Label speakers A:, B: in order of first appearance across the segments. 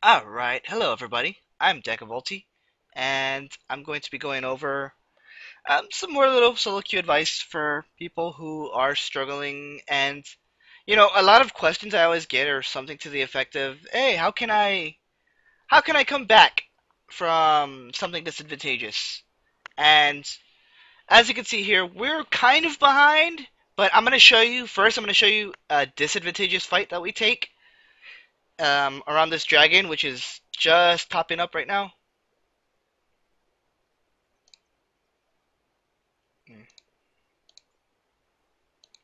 A: Alright, hello everybody. I'm Decavolti, and I'm going to be going over some more little solo queue advice for people who are struggling. And a lot of questions I always get are something to the effect of, "Hey, how can I come back from something disadvantageous?" And as you can see here, we're kind of behind, but I'm going to show you first. I'm going to show you a disadvantageous fight that we take around this dragon, which is just popping up right now.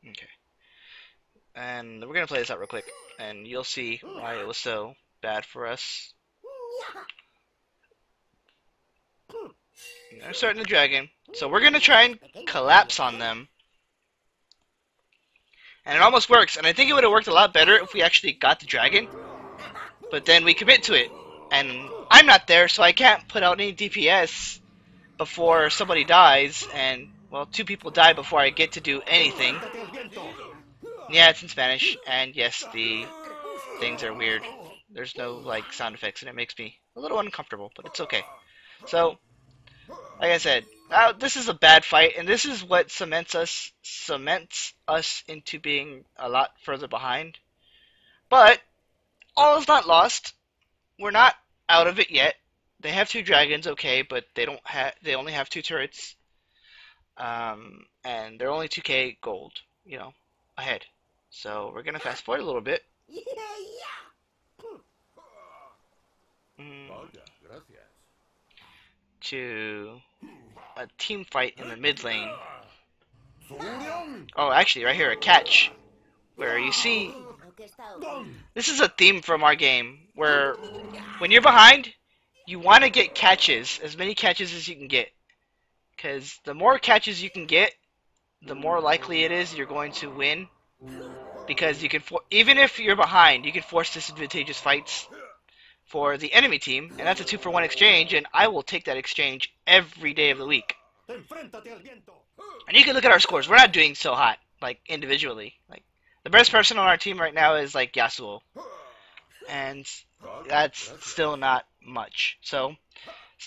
A: Okay. And we're gonna play this out real quick, and you'll see why it was so bad for us. They're starting the dragon, so we're gonna try and collapse on them. And it almost works, and I think it would have worked a lot better if we actually got the dragon, but then we commit to it. And I'm not there, so I can't put out any DPS before somebody dies, and, well, two people die before I get to do anything. Yeah, it's in Spanish, and yes, the things are weird. There's no, like, sound effects, and it makes me a little uncomfortable, but it's okay. So, like I said, this is a bad fight, and this is what cements us into being a lot further behind. But all is not lost. We're not out of it yet. They have two dragons, okay, but they only have two turrets, and they're only 2k gold, ahead. So we're gonna fast forward a little bit. To a team fight in the mid lane. Oh, actually, right here, a catch. Where you see, this is a theme from our game, where when you're behind, you want to get catches, as many catches as you can get. Because the more catches you can get, the more likely it is you're going to win. Because you can, even if you're behind, you can force disadvantageous fights for the enemy team, and that's a 2-for-1 exchange, and I will take that exchange every day of the week. And you can look at our scores. We're not doing so hot, like, individually. Like, the best person on our team right now is, like, Yasuo. And that's still not much. So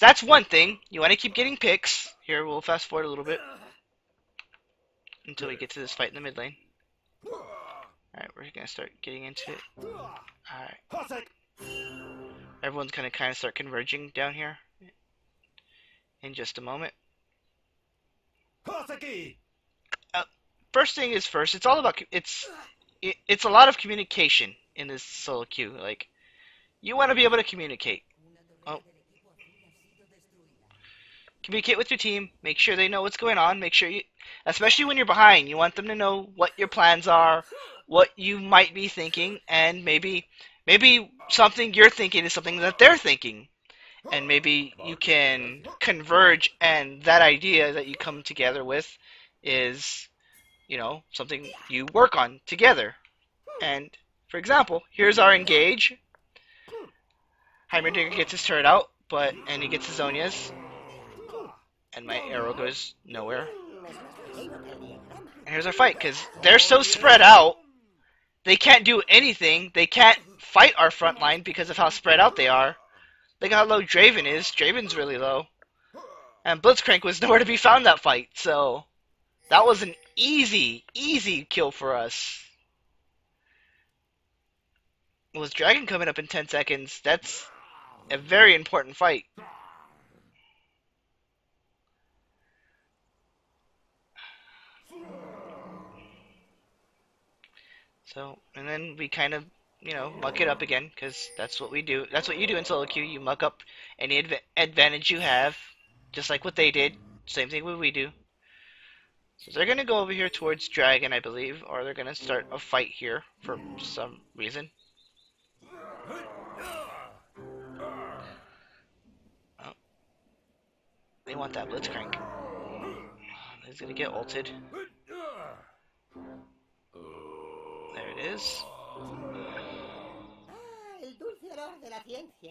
A: that's one thing. You want to keep getting picks. Here, we'll fast forward a little bit until we get to this fight in the mid lane. Alright, we're going to start getting into it. Alright. Everyone's going to kind of start converging down here in just a moment. First thing is first, it's all about, it's a lot of communication in this solo queue. Like, you want to be able to communicate. Communicate with your team, make sure they know what's going on, make sure especially when you're behind, you want them to know what your plans are, what you might be thinking, and maybe something you're thinking is something that they're thinking. And maybe you can converge, and that idea that you come together with is, something you work on together. And, for example, here's our engage. Heimerdinger gets his turret out, and he gets his Zonias. And my arrow goes nowhere. And here's our fight, because they're so spread out, they can't do anything. They can't fight our front line because of how spread out they are. Look how low Draven is. Draven's really low. And Blitzcrank was nowhere to be found that fight, so that was an easy kill for us. With Dragon coming up in 10 seconds, that's a very important fight. So, and then we kind of, muck it up again, because that's what we do. That's what you do in solo queue. You muck up any advantage you have, just like what they did. Same thing what we do. So they're going to go over here towards Dragon, I believe, or they're going to start a fight here for some reason. Oh. They want that Blitzcrank. He's going to get ulted. There it is.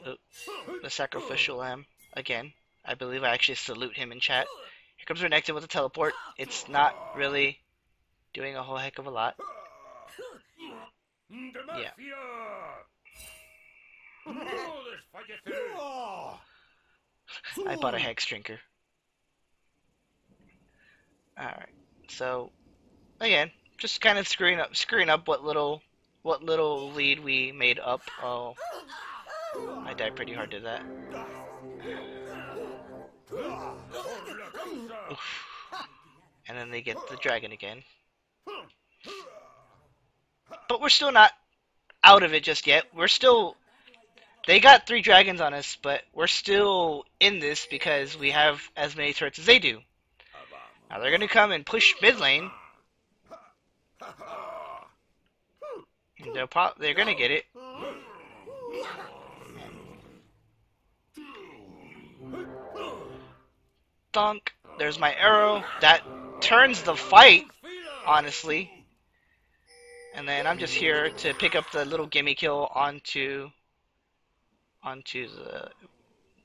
A: Oh, the sacrificial lamb again. I believe I actually salute him in chat. Here comes Renekton with a teleport. It's not really doing a whole heck of a lot. Yeah. I bought a hex drinker. Alright, so again, just kind of screwing up what little lead we made up. Oh, I died pretty hard to that. Oof. And then they get the dragon again. But we're still not out of it just yet. We're still... They got 3 dragons on us, but we're still in this because we have as many turrets as they do. Now they're gonna come and push mid lane. They're gonna get it. Dunk. There's my arrow. That turns the fight, honestly. And then I'm just here to pick up the little gimme kill onto the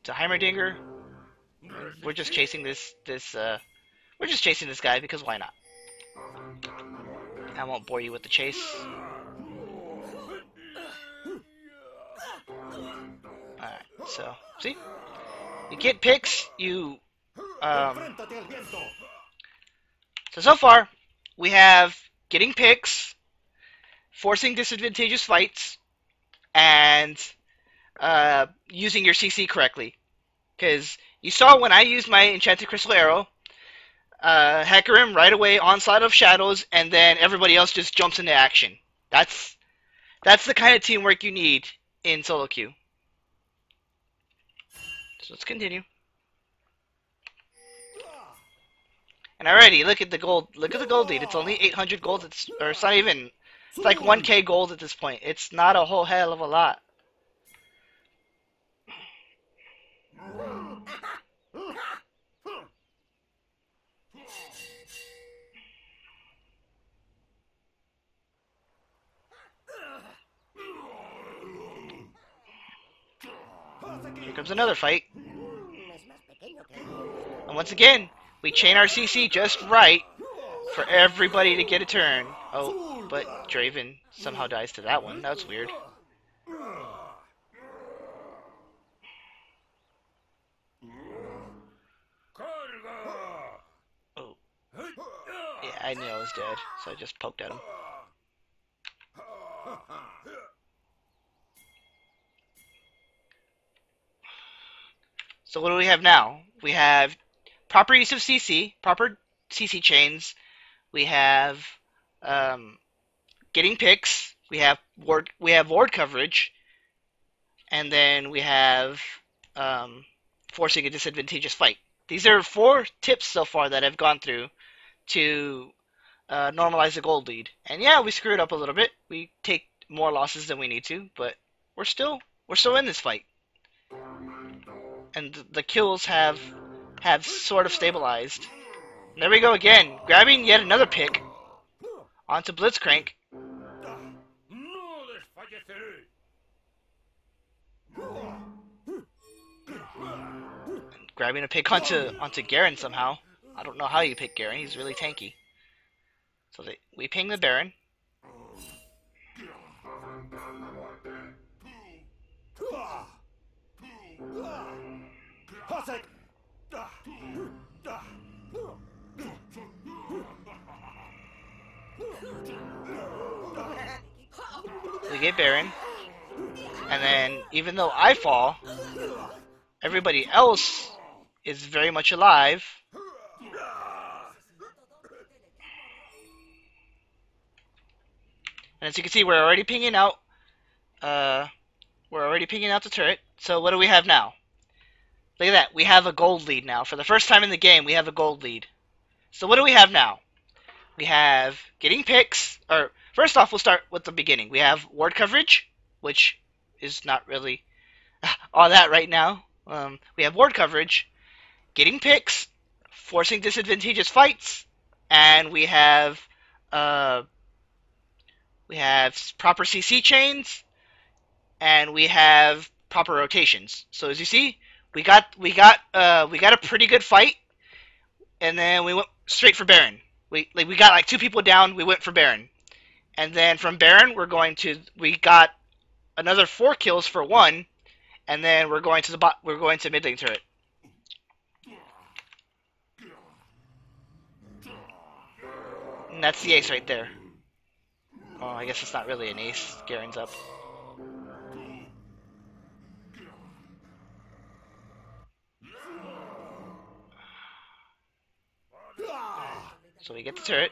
A: Heimerdinger. We're just chasing this guy because why not? I won't bore you with the chase. Alright, so see? You get picks, so far we have getting picks, forcing disadvantageous fights, and using your CC correctly. Because you saw when I used my Enchanted Crystal Arrow, Hacker him right away, Onslaught of Shadows, and then everybody else just jumps into action. That's the kind of teamwork you need in solo queue. So let's continue. And already, look at the gold. Look at the gold lead. It's only 800 gold. It's not even. It's like 1k gold at this point. It's not a whole hell of a lot. Here comes another fight. And once again, we chain our CC just right for everybody to get a turn. Oh, but Draven somehow dies to that one. That's weird. Oh. Yeah, I knew I was dead, so I just poked at him. So what do we have now? We have proper use of CC, proper CC chains. We have getting picks. We have ward coverage, and then we have forcing a disadvantageous fight. These are 4 tips so far that I've gone through to normalize the gold lead. And yeah, we screwed up a little bit. We take more losses than we need to, but we're still in this fight. And the kills have sort of stabilized. And there we go again, grabbing yet another pick onto Blitzcrank. And grabbing a pick onto Garen somehow. I don't know how you pick Garen. He's really tanky. So we ping the Baron. We get Baron, and then even though I fall, everybody else is very much alive. And as you can see, we're already pinging out. The turret. So what do we have now? Look at that. We have a gold lead now. For the first time in the game, we have a gold lead. So what do we have now? We have getting picks. Or first off, we'll start with the beginning. We have ward coverage, which is not really all that right now. We have ward coverage, getting picks, forcing disadvantageous fights, and we have proper CC chains, and we have proper rotations. So as you see, we got a pretty good fight, and then we went straight for Baron. We got like 2 people down. We went for Baron, and then from Baron we got another 4 kills for 1, and then we're going to we're going to mid lane turret. And that's the ace right there. Oh, I guess it's not really an ace. Garen's up. So we get the turret.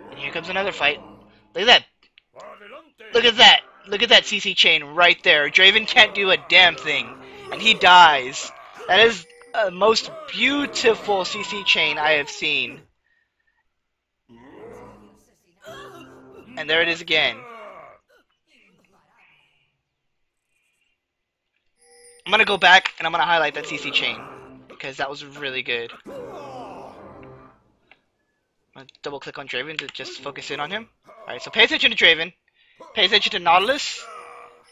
A: And here comes another fight. Look at that. Look at that. Look at that CC chain right there. Draven can't do a damn thing. And he dies. That is the most beautiful CC chain I have seen. And there it is again. I'm going to go back and I'm going to highlight that CC chain. Because that was really good. I'm going to double click on Draven to just focus in on him. Alright, so pay attention to Draven. Pay attention to Nautilus.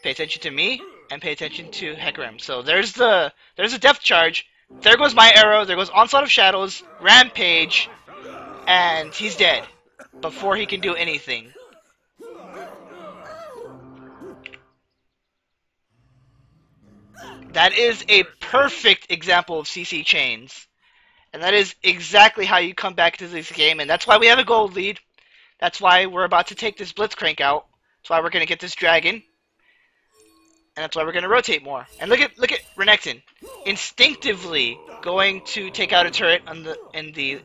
A: Pay attention to me. And pay attention to Hecarim. So there's a depth charge. There goes my arrow. There goes Onslaught of Shadows. Rampage. And he's dead. Before he can do anything. That is a perfect example of CC chains. And that is exactly how you come back to this game. And that's why we have a gold lead. That's why we're about to take this Blitzcrank out. That's why we're going to get this dragon. And that's why we're going to rotate more. And look at Renekton. Instinctively going to take out a turret in the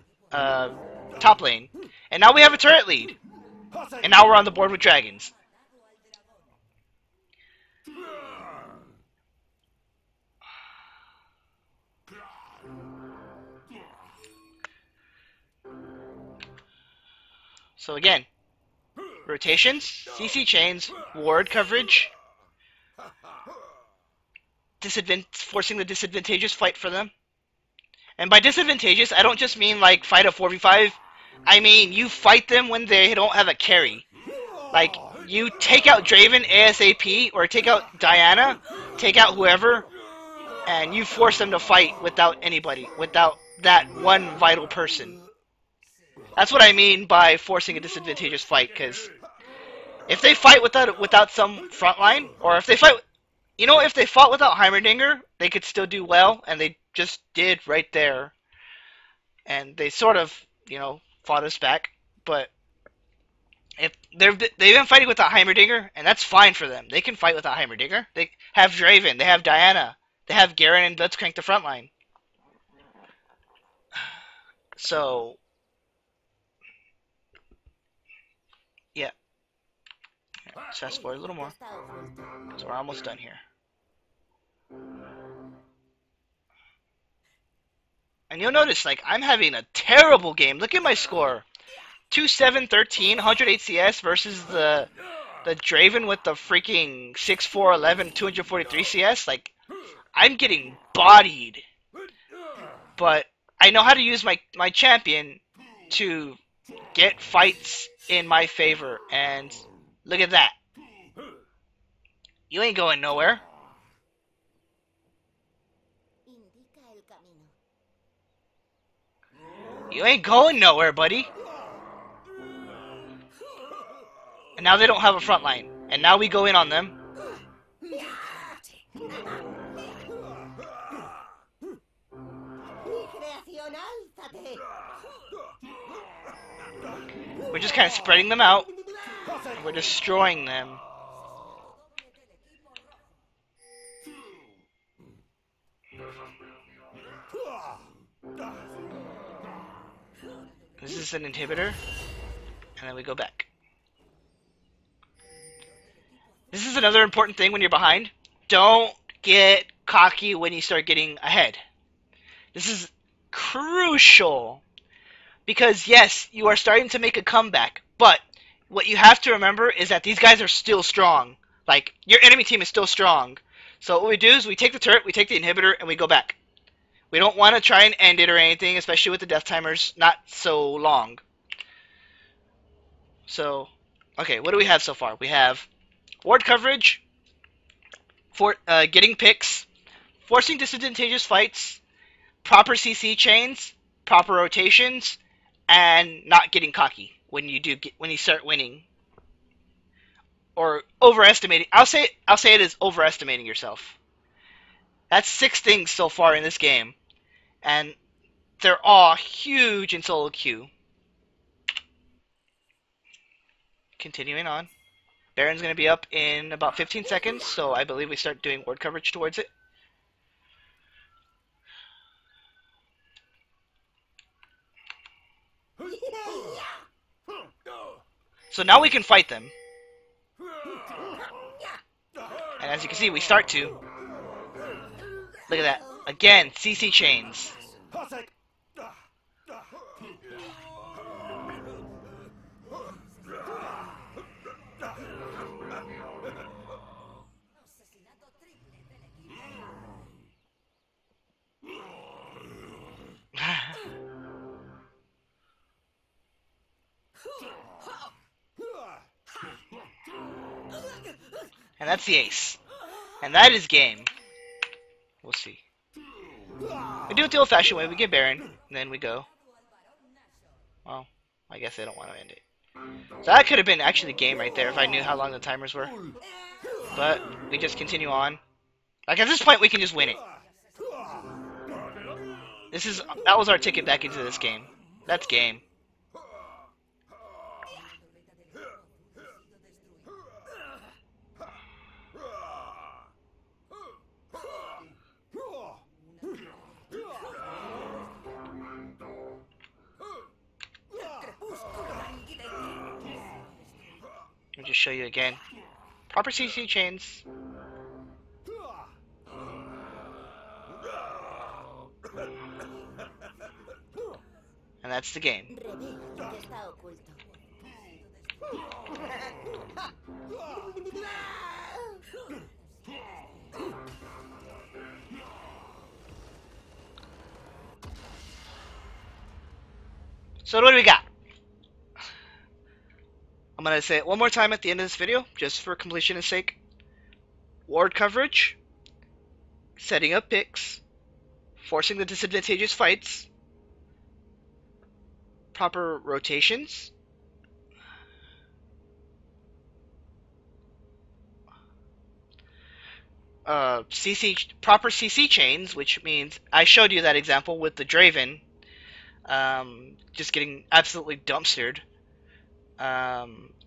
A: top lane. And now we have a turret lead. And now we're on the board with dragons. So again, rotations, CC chains, ward coverage, forcing the disadvantageous fight for them. And by disadvantageous, I don't just mean like fight a 4v5. I mean you fight them when they don't have a carry. Like you take out Draven ASAP or take out Diana, take out whoever, and you force them to fight without anybody, without that one vital person. That's what I mean by forcing a disadvantageous fight, because if they fight without some frontline, or if they fight, you know, if they fought without Heimerdinger, they could still do well, and they just did right there. And they sort of, you know, fought us back, but if they've been fighting without Heimerdinger, and that's fine for them. They can fight without Heimerdinger. They have Draven, they have Diana, they have Garen and Blitzcrank the frontline. So yeah. Let's fast forward a little more. So we're almost done here. And you'll notice, like, I'm having a terrible game. Look at my score. 2-7-13, 108 CS versus the Draven with the freaking 6-4-11, 243 CS. Like, I'm getting bodied. But I know how to use my champion to get fights in my favor, and look at that. You ain't going nowhere. You ain't going nowhere, buddy. And now they don't have a front line, and now we go in on them. We're just kind of spreading them out. And we're destroying them. This is an inhibitor. And then we go back. This is another important thing when you're behind. Don't get cocky when you start getting ahead. This is crucial. Because, yes, you are starting to make a comeback, but what you have to remember is that these guys are still strong. Like, your enemy team is still strong. So what we do is we take the turret, we take the inhibitor, and we go back. We don't want to try and end it or anything, especially with the death timers not so long. So, okay, what do we have so far? We have ward coverage, for getting picks, forcing disadvantageous fights, proper CC chains, proper rotations, and not getting cocky when you start winning. Or overestimating. I'll say it as overestimating yourself. That's 6 things so far in this game, and they're all huge in solo queue. Continuing on. Baron's going to be up in about 15 seconds, so I believe we start doing ward coverage towards it. So now we can fight them. And as you can see, we start to. Look at that. Again, CC chains. And that's the ace. And that is game. We'll see. We do it the old-fashioned way. We get Baron, and then we go. Well, I guess they don't want to end it. So that could have been actually the game right there if I knew how long the timers were. But we just continue on. Like, at this point, we can just win it. That was our ticket back into this game. That's game. I'll just show you again. Proper CC chains. And that's the game. So what do we got? I'm going to say it one more time at the end of this video, just for completion's sake. Ward coverage, setting up picks, forcing the disadvantageous fights, proper rotations, proper CC chains, which means I showed you that example with the Draven, just getting absolutely dumpstered.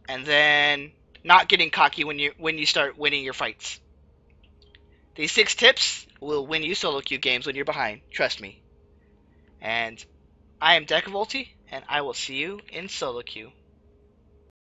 A: And then not getting cocky when you start winning your fights. These 6 tips will win you solo queue games when you're behind. Trust me. And I am Decavolti, and I will see you in solo queue.